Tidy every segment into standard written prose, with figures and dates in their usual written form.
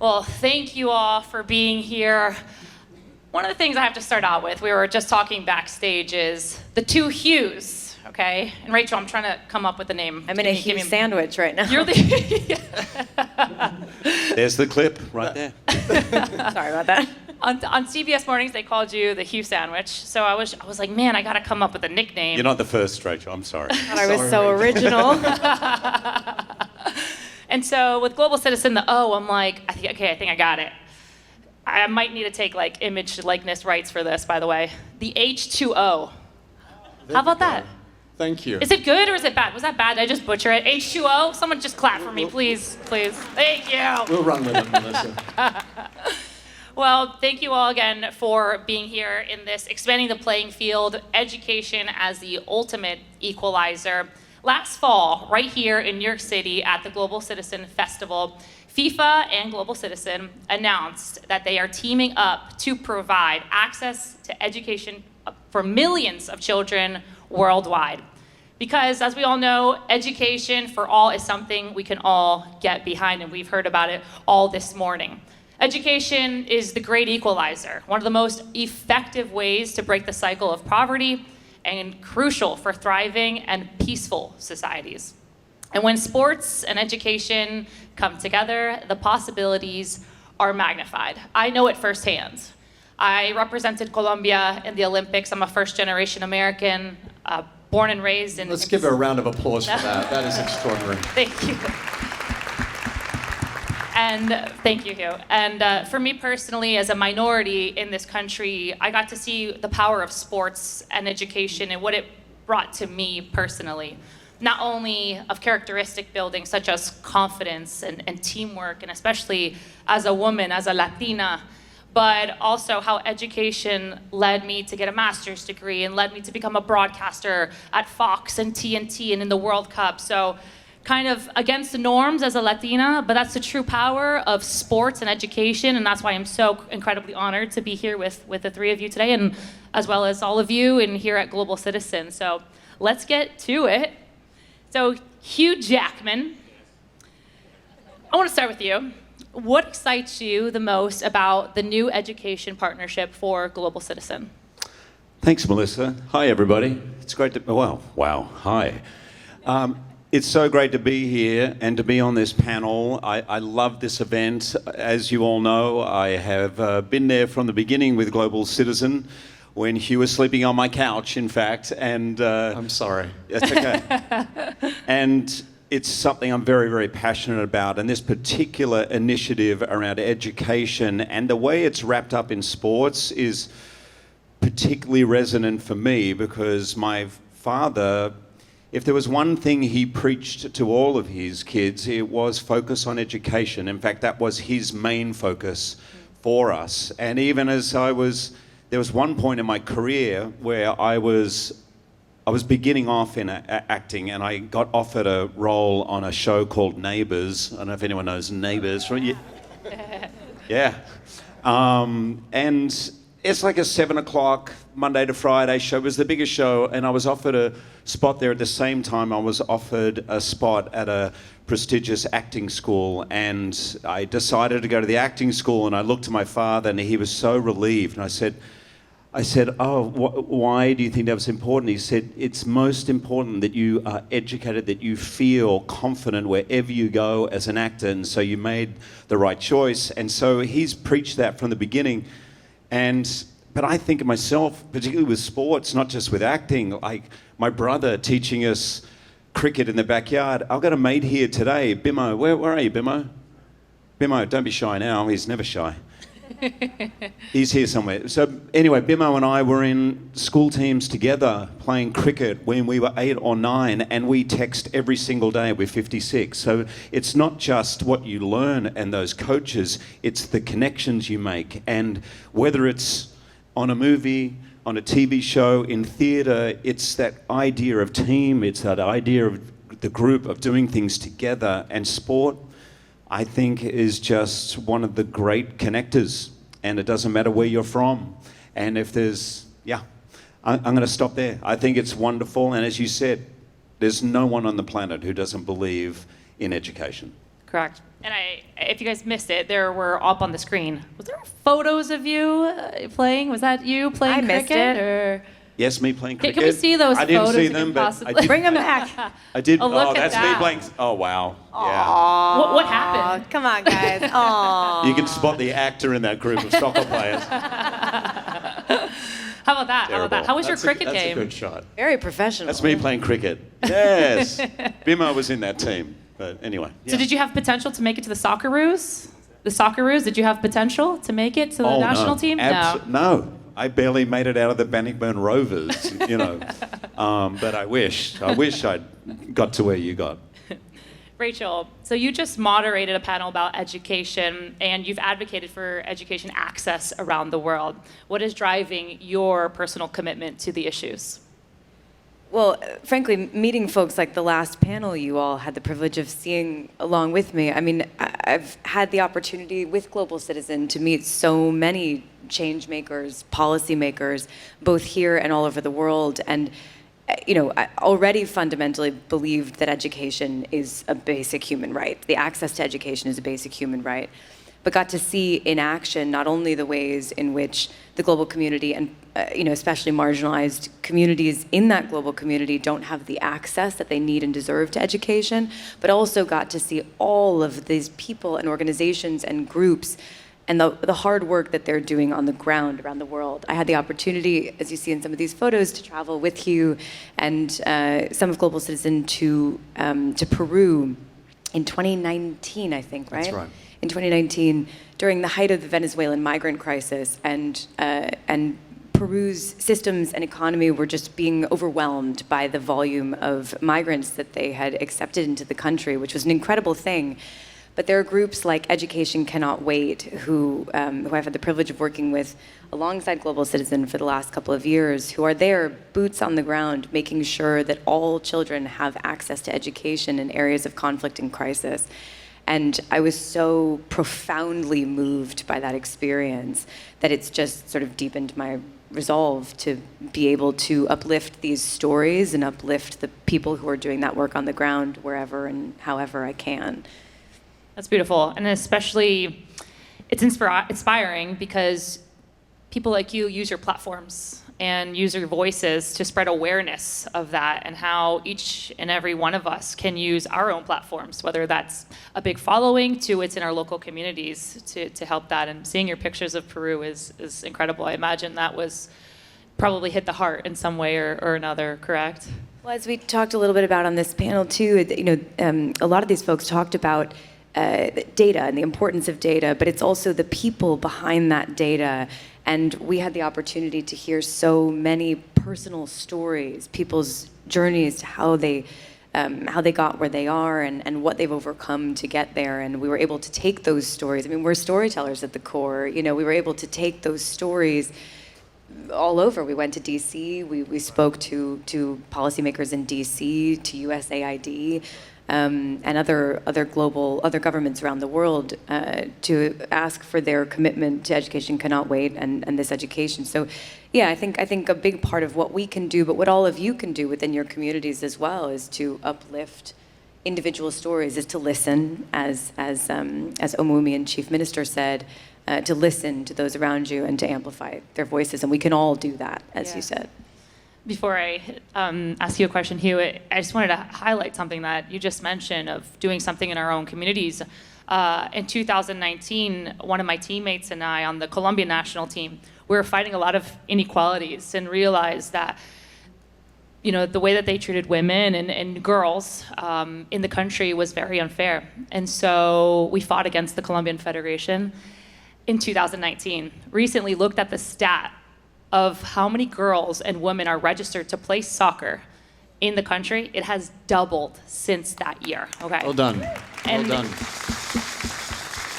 Well, thank you all for being here. One of the things I have to start out with, we were just talking backstage, is the two Hughs, okay? And Rachel, I'm trying to come up with a name. I'm in a Hugh sandwich right now. You're the... There's the clip right there. Sorry about that. On CBS Mornings, they called you the Hugh Sandwich. So I was like, man, I got to come up with a nickname. You're not the first, Rachel. I'm sorry. I was so original. And so with Global Citizen, the O, I'm like, I think I got it. I might need to take like image likeness rights for this, by the way. The H2O. How about that? Thank you. Is it good or is it bad? Was that bad? Did I just butcher it? H2O? Someone just clap for me, please, please. Thank you. We'll run with it, Melissa. Well, thank you all again for being here in this Expanding the Playing Field, Education as the Ultimate Equalizer. Last fall, right here in New York City at the Global Citizen Festival, FIFA and Global Citizen announced that they are teaming up to provide access to education for millions of children worldwide. Because as we all know, education for all is something we can all get behind, and we've heard about it all this morning. Education is the great equalizer, one of the most effective ways to break the cycle of poverty and crucial for thriving and peaceful societies. And when sports and education come together, the possibilities are magnified. I know it firsthand. I represented Colombia in the Olympics. I'm a first-generation American, born and raised in... Let's give her a round of applause for that. That is extraordinary. Thank you. And thank you, Hugh. And for me personally, as a minority in this country, I got to see the power of sports and education and what it brought to me personally. Not only of characteristic building, such as confidence and teamwork, and especially as a woman, as a Latina, but also how education led me to get a master's degree and led me to become a broadcaster at Fox and TNT and in the World Cup. So kind of against the norms as a Latina, but that's the true power of sports and education, and that's why I'm so incredibly honored to be here with the three of you today, and as well as all of you and here at Global Citizen. So let's get to it. So Hugh Jackman, I want to start with you. What excites you the most about the new education partnership for Global Citizen? Thanks, Melissa. Hi, everybody. It's great to... Wow. Hi. It's so great to be here and to be on this panel. I love this event. As you all know, I have been there from the beginning with Global Citizen, when Hugh was sleeping on my couch, in fact. And I'm sorry. That's okay. And it's something I'm very, very passionate about. And this particular initiative around education and the way it's wrapped up in sports is particularly resonant for me, because my father, if there was one thing he preached to all of his kids, it was focus on education. In fact, that was his main focus for us. And even as there was one point in my career where I was beginning off in acting, and I got offered a role on a show called Neighbours. I don't know if anyone knows Neighbours. Yeah. And it's like a 7 o'clock Monday to Friday show. It was the biggest show, and I was offered a spot there at the same time I was offered a spot at a prestigious acting school. And I decided to go to the acting school, and I looked to my father, and he was so relieved. And I said, oh, why do you think that was important? He said, it's most important that you are educated, that you feel confident wherever you go as an actor, and so you made the right choice. And so he's preached that from the beginning. But I think of myself, particularly with sports, not just with acting, like my brother teaching us cricket in the backyard. I've got a mate here today, Bimmo. Where are you, Bimmo? Bimmo, don't be shy now. He's never shy. He's here somewhere. So anyway, Bimmo and I were in school teams together playing cricket when we were 8 or 9, and we text every single day. We're 56. So it's not just what you learn and those coaches, it's the connections you make. And whether it's on a movie, on a TV show, in theatre, it's that idea of team, it's that idea of the group, of doing things together. And sport, I think, is just one of the great connectors, and it doesn't matter where you're from. And if there's, I'm going to stop there. I think it's wonderful, and as you said, there's no one on the planet who doesn't believe in education. Correct. And if you guys missed it, there were up on the screen. Was there photos of you playing? Was that you playing I missed cricket? it. Or Yes, me playing cricket. can we see those I didn't photos see if them, you but possibly- I did. Bring them back. I did. Oh, look at that's me that. playing. Oh, wow. Yeah. what happened? Aw, come on, guys. Aww. You can spot the actor in that group of soccer players. How about that? How about that? Terrible. How was your That's cricket That's a game? good shot. Very professional. That's me playing cricket. Yes. Bimo was in that team. But anyway. So did you have potential to make it to the Socceroos? The Socceroos, did you have potential to make it to the national team? No. I barely made it out of the Bannockburn Rovers, you know. But I wish I'd got to where you got. Rachel, so you just moderated a panel about education, and you've advocated for education access around the world. What is driving your personal commitment to the issues? Well, frankly, meeting folks like the last panel you all had the privilege of seeing along with me. I mean, I've had the opportunity with Global Citizen to meet so many change makers, policy makers, both here and all over the world. And I already fundamentally believed that education is a basic human right. The access to education is a basic human right. But got to see in action not only the ways in which the global community and especially marginalized communities in that global community don't have the access that they need and deserve to education, but also got to see all of these people and organizations and groups and the hard work that they're doing on the ground around the world. I had the opportunity, as you see in some of these photos, to travel with Hugh and some of Global Citizen to Peru in 2019, I think, right? That's right. In 2019, during the height of the Venezuelan migrant crisis, and Peru's systems and economy were just being overwhelmed by the volume of migrants that they had accepted into the country, which was an incredible thing. But there are groups like Education Cannot Wait, who I've had the privilege of working with alongside Global Citizen for the last couple of years, who are there, boots on the ground, making sure that all children have access to education in areas of conflict and crisis. And I was so profoundly moved by that experience that it's just sort of deepened my resolve to be able to uplift these stories and uplift the people who are doing that work on the ground wherever and however I can. That's beautiful. And especially, it's inspiring because people like you use your platforms and use your voices to spread awareness of that and how each and every one of us can use our own platforms, whether that's a big following to it's in our local communities to help that. And seeing your pictures of Peru is incredible. I imagine that was probably hit the heart in some way or another, correct? Well, as we talked a little bit about on this panel too, a lot of these folks talked about data and the importance of data, but it's also the people behind that data. And we had the opportunity to hear so many personal stories, people's journeys to how they got where they are and what they've overcome to get there. And we were able to take those stories. I mean, we're storytellers at the core. We were able to take those stories all over. We went to DC. We spoke to policymakers in DC, to USAID. And other governments around the world to ask for their commitment to Education Cannot Wait and this education. So, yeah, I think a big part of what we can do, but what all of you can do within your communities as well, is to uplift individual stories, is to listen, as Omumian Chief Minister said, to listen to those around you and to amplify their voices, and we can all do that, as you said. Before I ask you a question, Hugh, I just wanted to highlight something that you just mentioned of doing something in our own communities. In 2019, one of my teammates and I on the Colombian national team, we were fighting a lot of inequalities and realized that the way that they treated women and girls in the country was very unfair. And so we fought against the Colombian Federation in 2019. Recently looked at the stat of how many girls and women are registered to play soccer in the country. It has doubled since that year. Okay. Well done. Well done.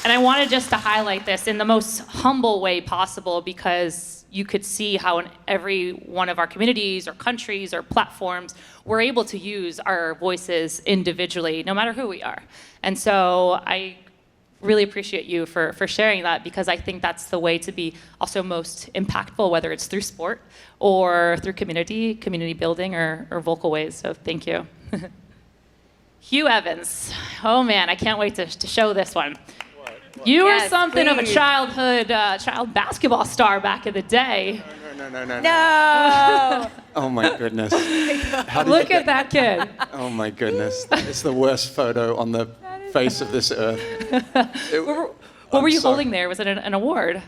And I wanted just to highlight this in the most humble way possible, because you could see how in every one of our communities or countries or platforms, we're able to use our voices individually, no matter who we are. And so I really appreciate you for sharing that, because I think that's the way to be also most impactful, whether it's through sport or through community building or vocal ways. So thank you. Hugh Evans. Oh man, I can't wait to show this one. You were Yes, something of a please. child basketball star back in the day. No. Oh my goodness. How did Look you at that kid. Oh my goodness. That is the worst photo on the face of this earth. What were you holding there? Was it an award?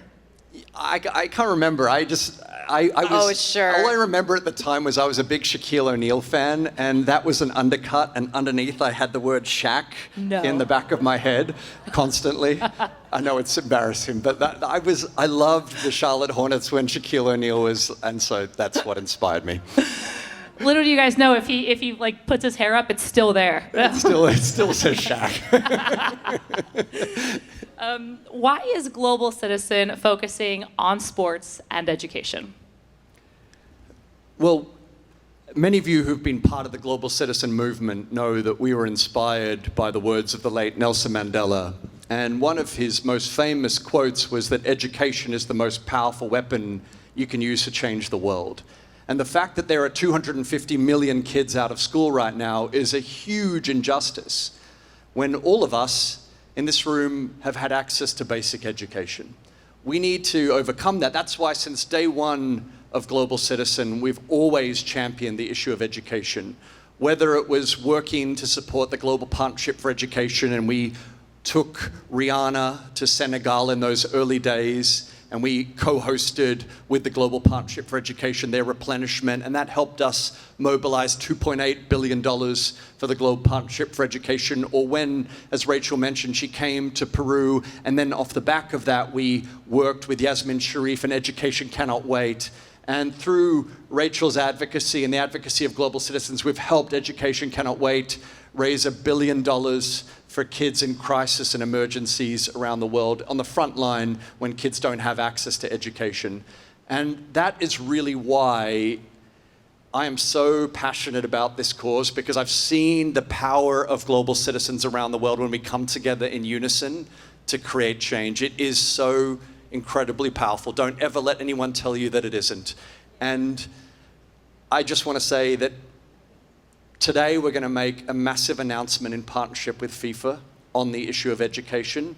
I can't remember. I was. Oh, sure. All I remember at the time was I was a big Shaquille O'Neal fan, and that was an undercut, and underneath I had the word Shaq in the back of my head constantly. I know it's embarrassing, but I loved the Charlotte Hornets when Shaquille O'Neal was, and so that's what inspired me. Little do you guys know, if he like puts his hair up, it's still there. It still says Shaq. Why is Global Citizen focusing on sports and education? Well, many of you who've been part of the Global Citizen movement know that we were inspired by the words of the late Nelson Mandela. And one of his most famous quotes was that education is the most powerful weapon you can use to change the world. And the fact that there are 250 million kids out of school right now is a huge injustice, when all of us in this room have had access to basic education. We need to overcome that. That's why since day one of Global Citizen, we've always championed the issue of education. Whether it was working to support the Global Partnership for Education, and we took Rihanna to Senegal in those early days, and we co-hosted with the Global Partnership for Education their replenishment, and that helped us mobilize $2.8 billion for the Global Partnership for Education. Or when, as Rachel mentioned, she came to Peru, and then off the back of that, we worked with Yasmin Sharif and Education Cannot Wait. And through Rachel's advocacy and the advocacy of Global Citizens, we've helped Education Cannot Wait raise $1 billion for kids in crisis and emergencies around the world on the front line when kids don't have access to education. And that is really why I am so passionate about this cause, because I've seen the power of Global Citizens around the world when we come together in unison to create change. It is so incredibly powerful. Don't ever let anyone tell you that it isn't. And I just want to say that today we're going to make a massive announcement in partnership with FIFA on the issue of education.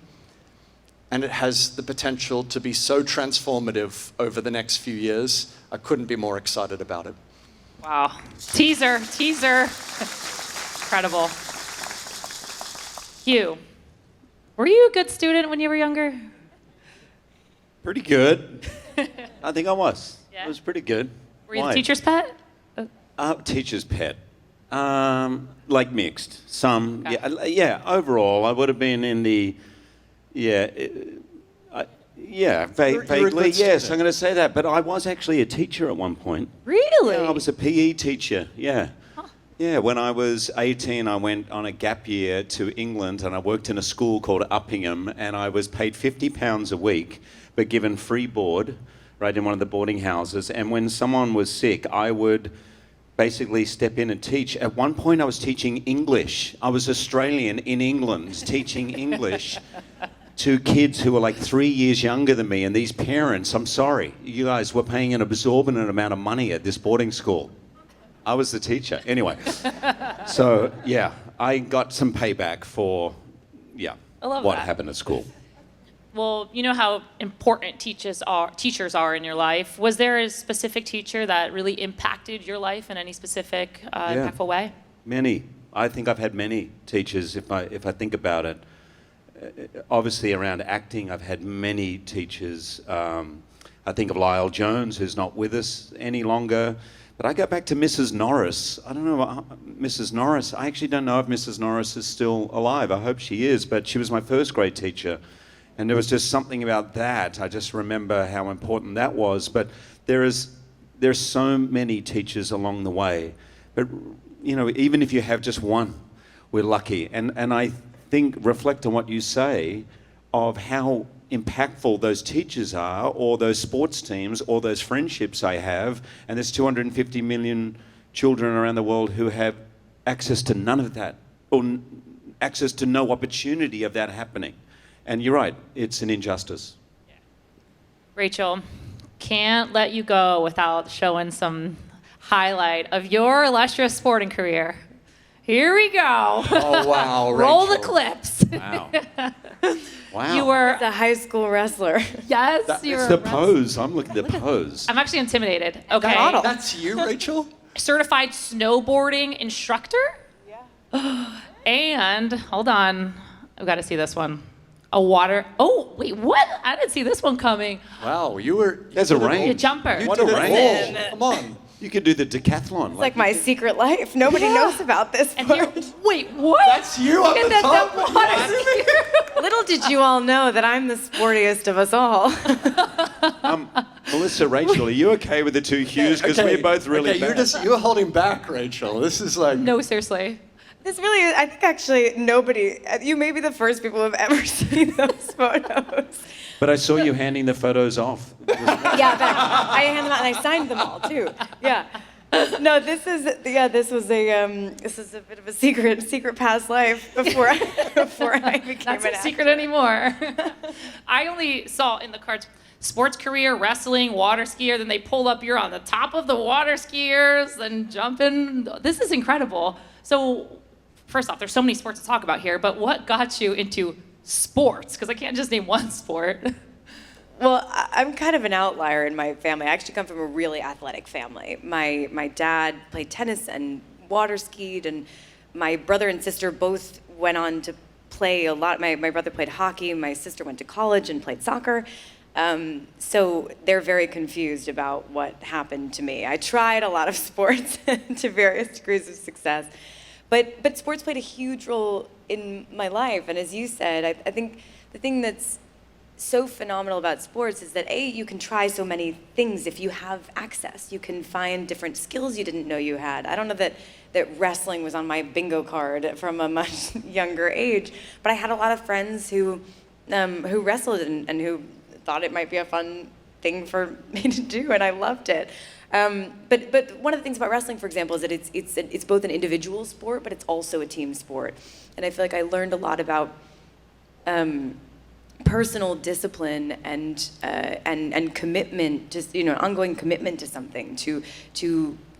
And it has the potential to be so transformative over the next few years. I couldn't be more excited about it. Wow. Teaser. Incredible. Hugh, were you a good student when you were younger? Pretty good. I think I was. Yeah? I was pretty good. Were you Why? the teacher's pet? Teacher's pet. Like mixed. Some, Okay. yeah. Overall, I would have been in the, vaguely. Yes, I'm going to say that. But I was actually a teacher at one point. Really? Yeah, I was a PE teacher. Yeah. Yeah, when I was 18, I went on a gap year to England, and I worked in a school called Uppingham, and I was paid £50 a week, but given free board, right, in one of the boarding houses. And when someone was sick, I would basically step in and teach. At one point, I was teaching English. I was Australian in England, teaching English to kids who were like 3 years younger than me. And these parents, I'm sorry, you guys were paying an absorbent amount of money at this boarding school. I was the teacher. Anyway, so yeah, I got some payback for, I love what that. happened at school. Well, you know how important teachers are in your life. Was there a specific teacher that really impacted your life in any specific impactful way? Many. I think I've had many teachers, if I think about it. Obviously, around acting, I've had many teachers. I think of Lyle Jones, who's not with us any longer. But I go back to Mrs. Norris. I don't know, Mrs. Norris. I actually don't know if Mrs. Norris is still alive. I hope she is, but she was my first grade teacher. And there was just something about that. I just remember how important that was. But there's so many teachers along the way. But, you know, even if you have just one, we're lucky. And I think, reflect on what you say of how impactful those teachers are, or those sports teams, or those friendships I have. And there's 250 million children around the world who have access to none of that, or access to no opportunity of that happening. And you're right, it's an injustice. Rachel, can't let you go without showing some highlight of your illustrious sporting career. Here we go. Oh, wow, Roll the Rachel. clips. Wow. Wow. You were, The high school wrestler. yes, you It's were. the pose. I'm looking at the pose. I'm actually intimidated. Okay. That's you, Rachel? Certified snowboarding instructor? Yeah. And, hold on, I've got to see this one. Oh, wait, what? I didn't see this one coming. Wow, you were... There's a A range. jumper. You What did a it range. all. Come on. You could do the decathlon. It's like my secret life. Nobody knows about this And here, part. wait, what? That's you up Look the at top. that water skier. Little did you all know that I'm the sportiest of us all. Melissa, Rachel, are you okay with the two Hughes? Because we're both really okay, bad. you're holding back, Rachel. This is like... No, seriously. This really, I think actually nobody, you may be the first people who have ever seen those photos. But I saw you handing the photos off. Yeah, but I handed them out and I signed them all too. Yeah. No, this is a bit of a secret past life before I became That's an a actor. secret anymore. I only saw in the cards sports career, wrestling, water skier. Then they pull up, you're on the top of the water skiers, then jumping. This is incredible. So, first off, there's so many sports to talk about here, but what got you into sports? Because I can't just name one sport. Well, I'm kind of an outlier in my family. I actually come from a really athletic family. My dad played tennis and water skied, and my brother and sister both went on to play a lot. My brother played hockey. My sister went to college and played soccer. So they're very confused about what happened to me. I tried a lot of sports to various degrees of success, but sports played a huge role in my life. And as you said, I think the thing that's so phenomenal about sports is that you can try so many things if you have access. You can find different skills you didn't know you had. I don't know that wrestling was on my bingo card from a much younger age, but I had a lot of friends who wrestled and who thought it might be a fun thing for me to do, and I loved it. But one of the things about wrestling, for example, is that it's both an individual sport, but it's also a team sport. And I feel like I learned a lot about personal discipline and commitment, just ongoing commitment to something, to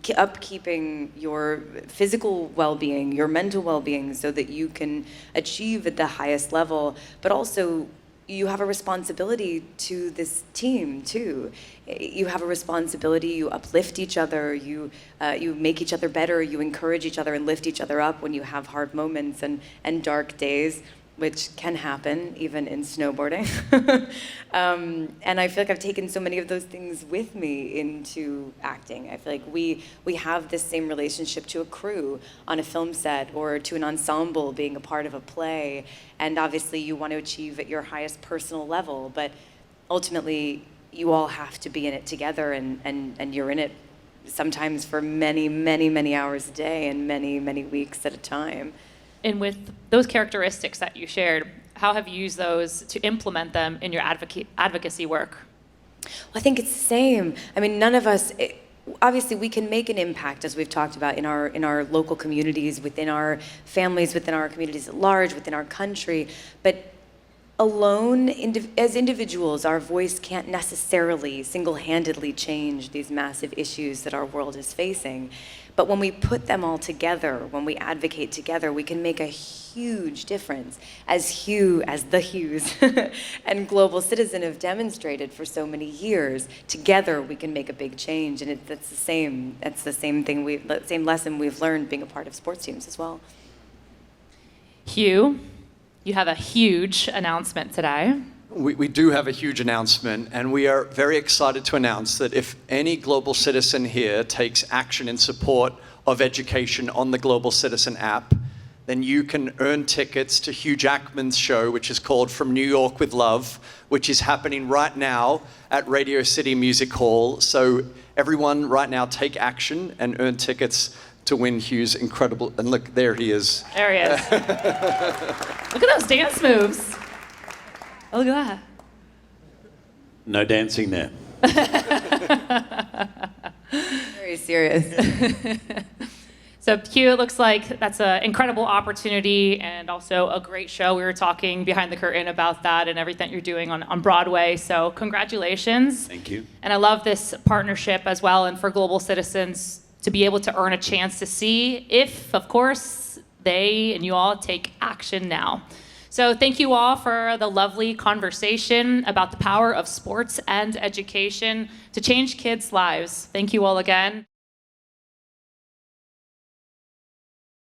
upkeeping your physical well-being, your mental well-being, so that you can achieve at the highest level. But also, you have a responsibility to this team too. You have a responsibility. You uplift each other. You make each other better. You encourage each other and lift each other up when you have hard moments and dark days, which can happen even in snowboarding. And I feel like I've taken so many of those things with me into acting. I feel like we have this same relationship to a crew on a film set, or to an ensemble being a part of a play. And obviously you want to achieve at your highest personal level, but ultimately you all have to be in it together, and you're in it sometimes for many, many, many hours a day and many, many weeks at a time. And with those characteristics that you shared, how have you used those to implement them in your advocacy work? Well, I think it's the same. I mean, none of us, obviously we can make an impact, as we've talked about, in our local communities, within our families, within our communities at large, within our country. But alone, as individuals, our voice can't necessarily single-handedly change these massive issues that our world is facing. But when we put them all together, when we advocate together, we can make a huge difference, as the Hughes and Global Citizen have demonstrated for so many years. Together, we can make a big change, and that's the same thing, the same lesson we've learned being a part of sports teams as well. Hugh, you have a huge announcement today. We do have a huge announcement, and we are very excited to announce that if any global citizen here takes action in support of education on the Global Citizen app, then you can earn tickets to Hugh Jackman's show, which is called From New York with Love, which is happening right now at Radio City Music Hall. So everyone right now take action and earn tickets to win Hugh's incredible, and look, there he is. There he is. Look at those dance moves. Oh, look at that. No dancing there. Very serious. So Hugh, it looks like that's an incredible opportunity and also a great show. We were talking behind the curtain about that and everything you're doing on Broadway. So congratulations. Thank you. And I love this partnership as well, and for global citizens to be able to earn a chance to see if, of course, they and you all take action now. So thank you all for the lovely conversation about the power of sports and education to change kids' lives. Thank you all again.